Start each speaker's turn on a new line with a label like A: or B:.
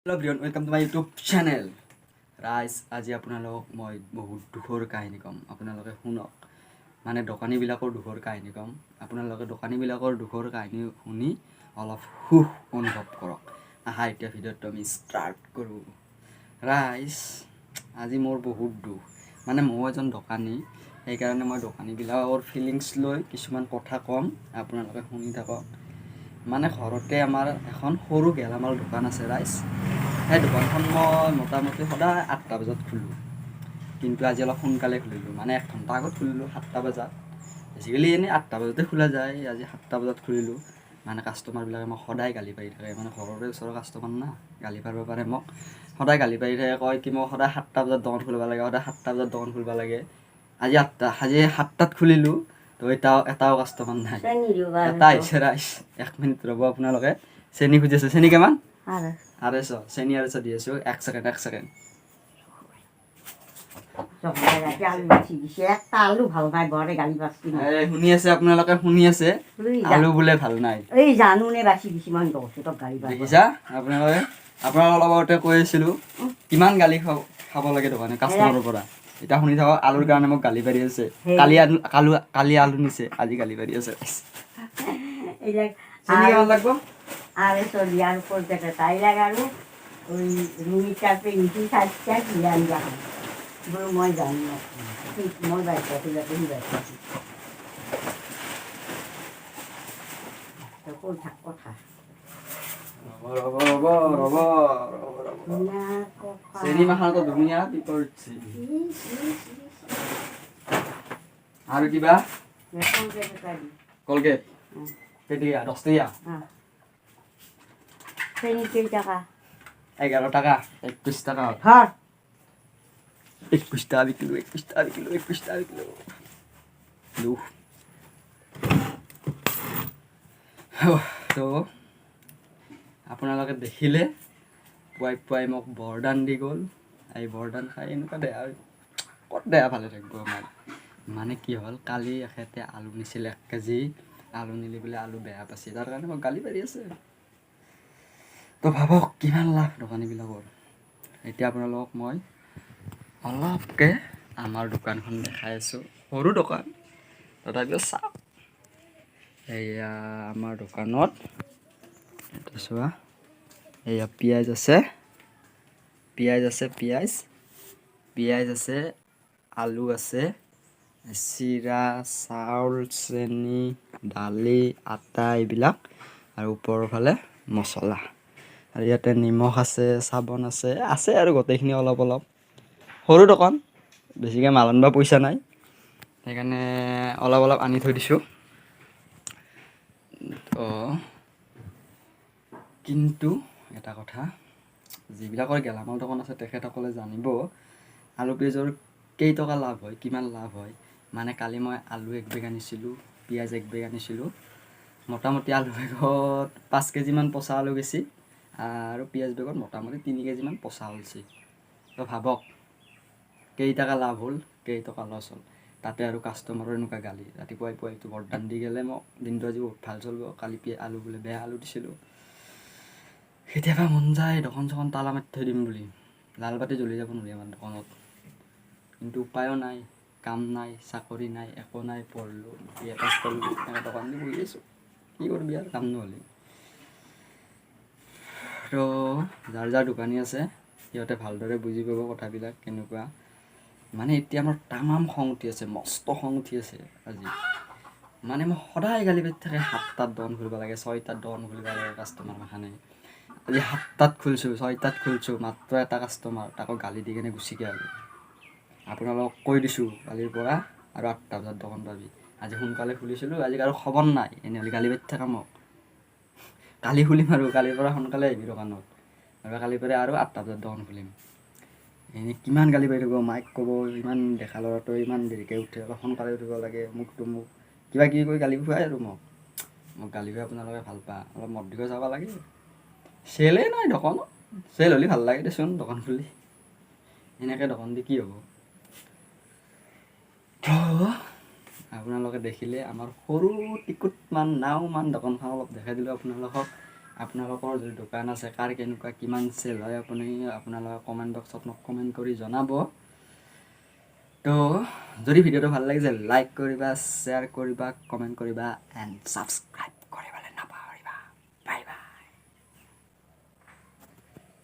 A: Hello everyone, welcome to my YouTube channel. ৰাইজ আজি আপোনালোকক মই বহুত দুখৰ কাহিনী ক'ম। আপোনালোকে শুনক। মানে দোকানীবিলাকৰ দুখৰ কাহিনী ক'ম। আপোনালোকে দোকানীবিলাকৰ দুখৰ কাহিনী শুনি অলপ সুখ অনুভৱ কৰক। আহা এতিয়া ভিডিঅ'টো আমি ষ্টাৰ্ট কৰোঁ। ৰাইজ আজি মোৰ বহুত দুখ। মানে মই এজন দোকানী, সেইকাৰণে মই দোকানীবিলাকৰ ফিলিংছ লৈ কিছুমান কথা ক'ম, আপোনালোকে শুনি থাকক। মানে ঘৰতে আমাৰ এখন সৰু গেলামাল দোকান আছে ৰাইজ। সেই দোকানখন মই মোটামুটি সদায় 8টা বজাত খোলোঁ, কিন্তু আজি অলপ সোনকালে খুলিলোঁ। মানে 1 ঘণ্টা আগত খুলিলোঁ 7টা বজাত। বেছিকেলি এনেই 8টা বজাতে খোলা যায়, আজি 7টা বজাত খুলিলোঁ। মানে কাষ্টমাৰবিলাকে মোক সদায় গালি পাৰি থাকে, মানে ঘৰৰে ওচৰৰ কাষ্টমাৰ না, গালি পাৰিব পাৰে মোক। সদায় গালি পাৰি থাকে, কয় কি মই সদায় 7টা বজাত দোকান খুলিব লাগে, সদায় 7টা বজাত দোকান খুলিব লাগে। আজি 7টাত খুলিলোঁ, তো এটাও কাষ্টমাৰ নাই। এটা আহিছে ৰাইজ। 1 মিনিট ৰ'ব আপোনালোকে। চেনি খুজিছে, চেনি কিমান? 250 চেনি 250 দি আছোঁ। 1 ছেকেণ্ড। শুনি আছে আপোনালোকে, শুনি আছে আলু বোলে ভাল নাই। দেখিছা আপোনালোকে? আপোনালোকৰ লগতে কৈ আছিলোঁ কিমান গালি খাব লাগে দোকানে কাষ্টমাৰৰ পৰা। এতিয়া শুনি থাকক, আলুৰ কাৰণে মোক গালি পাৰি আছে। কালি আলু নিছে, আজি গালি পাৰি আছে। চেনি কিমান লাগব?
B: আরে চলি আর পড়তে তাই লাগালো ওই রুমি চাপে ইটি খাচ্ছে কিরান যাবো বলো মই জানি না ঠিক মই বাইকটা যাতে বাইকটা তো কোন থাক কথা
A: ৰ'ব চেনি মাখানটো ধুনীয়া কি কৰিছে আৰু কিবা কলগেট কেতিয়া 10 টকা
B: চেনি কেই টাকা
A: 11 টাকা 21 টাকা
B: ধর
A: 21 টাকা বিকিলো 21 টাকা বিকিলো তো আপোনালোকে দেখিলে পুৱাই মোক বৰদান দি গ'ল। এই বৰদান খাই এনেকুৱা দেহা ক'ত দেহা ভালে থাকিব আমাৰ। মানে কি হ'ল, কালি এখেতে আলু নিছিল 1 কেজি, আলু নিলি বোলে আলু বেয়া পাইছে, তাৰ কাৰণে মোক গালি পাৰি আছে। তো ভাবক কিমান লাভ দোকানীবিলাকৰ। এতিয়া আপোনালোকক মই অলপকৈ আমাৰ দোকানখন দেখাই আছোঁ। সৰু দোকান তথাপিও চাওক। এয়া আমাৰ দোকানত এটা চোৱা, এয়া পিঁয়াজ আছে, আলু আছে, চিৰা, চাউল, চেনি, দালি, আটা এইবিলাক, আৰু ওপৰৰ ফালে মছলা। আৰু ইয়াতে নিমখ আছে, চাবোন আছে আৰু গোটেইখিনি অলপ সৰু দোকান, বেছিকৈ মাল আনিব পইচা নাই, সেইকাৰণে অলপ আনি থৈ দিছোঁ। তো কিন্তু এটা কথা, যিবিলাকৰ গেলামাল দোকান আছে তেখেতসকলে জানিব আলু পিঁয়াজৰ কেইটকা লাভ হয়, কিমান লাভ হয়। মানে কালি মই আলু 1 বেগ আনিছিলোঁ, পিঁয়াজ 1 বেগ আনিছিলোঁ। মোটামুটি আলু বেগত 5 কেজিমান পচা আলু গেছি, আৰু পিঁয়াজ বেগত মোটামুটি 3 কেজিমান পচা হৈছে। তো ভাবক কেইটকা লাভ হ'ল, কেইটকা লছ হ'ল। তাতে আৰু কাষ্টমাৰৰ এনেকুৱা গালি। ৰাতিপুৱাই এইটো বৰদান দি গ'লে মোক দিনটো আজি বহুত ভাল চলিব, কালি আলু বোলে বেয়া আলু দিছিলোঁ। কেতিয়াবা মন যায় দোকান চোকান তালা মাৰি থৈ দিম বুলি, লাল বাতি জ্বলি যাব নোৱাৰি আমাৰ দোকানত। কিন্তু উপায়ো নাই, কাম নাই, চাকৰি নাই, একো নাই। পঢ়িলোঁ, বিএ পাছ কৰিলোঁ, এনেকৈ দোকান দি বহি আছোঁ। কি কৰিবি আৰু কাম নহ'লে। তো যাৰ দোকানী আছে সিহঁতে ভালদৰে বুজি পাব কথাবিলাক কেনেকুৱা। মানে এতিয়া আমাৰ তামাম খং উঠি আছে, মস্ত খং উঠি আছে আজি। মানে মই সদায় গালি পাৰি থাকে, 7টাত দোকান খুলিব লাগে, 6টাত দোকান খুলিব লাগে, কাষ্টমাৰ মাখানে। আজি 7টাত খুলিছোঁ, 6টাত খুলিছোঁ, মাত্ৰ এটা কাষ্টমাৰ, তাকো গালি দি কেনে গুচি গ'ল। আপোনালোকক কৈ দিছোঁ কালিৰ পৰা আৰু 8টা বজাত দোকান পাবি। আজি সোনকালে খুলিছিলোঁ, আজি আৰু খবৰ নাই, এনেহ'লে গালি পাৰি থাকা মোক। কালি খুলিম আৰু কালিৰ পৰা সোনকালে আহিবি দোকানত, আৰু কালিৰ পৰা আৰু 8টা বজাত দোকান খুলিম। এনেই কিমান গালি পাৰি থাকিব, মাইক ক'ব ইমান ডেকা ল'ৰাটো ইমান দেৰিকৈ উঠে, অলপ সোনকালে উঠিব লাগে, মোক কিবা কিবি কৰি গালি খুৱাই আৰু মোক গালি খুৱাই আপোনালোকে ভাল পায়, অলপ মদ যাব লাগে। চেলেই নাই দোকানত, চেল হ'লে ভাল লাগে দেচোন দোকান খুলি, এনেকৈ দোকান দি কি হ'ব। আপোনালোকে দেখিলে আমাৰ সৰু টিকুটমান নাওমান দোকানখন অলপ দেখাই দিলোঁ আপোনালোকক। আপোনালোকৰ যদি দোকান আছে কাৰ কেনেকুৱা কিমান চেল হয় আপুনি আপোনালোকে কমেণ্ট বক্সত মোক কমেণ্ট কৰি জনাব। তো যদি ভিডিঅ'টো ভাল লাগিছে লাইক কৰিবা, শ্বেয়াৰ কৰিবা, কমেণ্ট কৰিবা এণ্ড ছাবস্ক্ৰাইব।